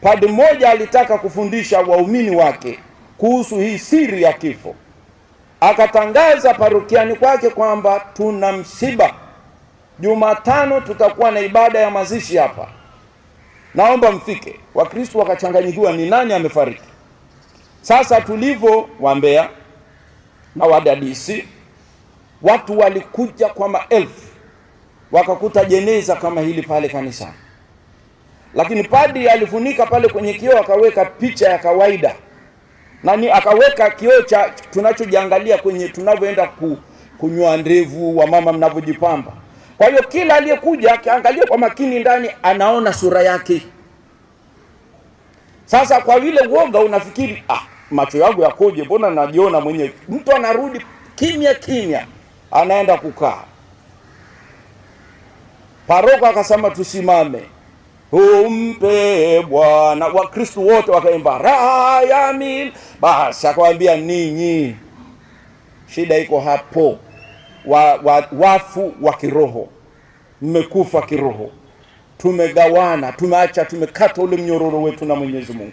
Padri mmoja alitaka kufundisha waumini wake kuhusu hii siri ya kifo. Akatangaza parokiani kwake kwamba tuna msiba, Jumatano tutakuwa na ibada ya mazishi hapa, naomba mfike. Wakristo wakachanganyikiwa, ni nani amefariki? Sasa tulivyo waambea na wadadisi, watu walikuja kwa maelfu, wakakuta jeneza kama hili pale kanisani. Lakini padri alifunika pale kwenye kioo, akaweka picha ya kawaida. Nani akaweka kioo cha tunachojiangalia kwenye tunavyoenda kunywa ndevu wa mama mnavyojipamba. Kwa hiyo kila aliyekuja akiangalia kwa makini ndani anaona sura yake. Sasa kwa vile uoga unafikiri macho yangu yakoje, mbona najiona mwenyewe. Mtu anarudi kimya kimya, anaenda kukaa. Paroko akasema tusimame, umpe Bwana. Wakristo wote wakaimba raha ya milele. Basi akawaambia, ninyi shida iko hapo, wafu wa kiroho, mmekufa kiroho, tumegawana, tumekata ule mnyororo wetu na Mwenyezi Mungu.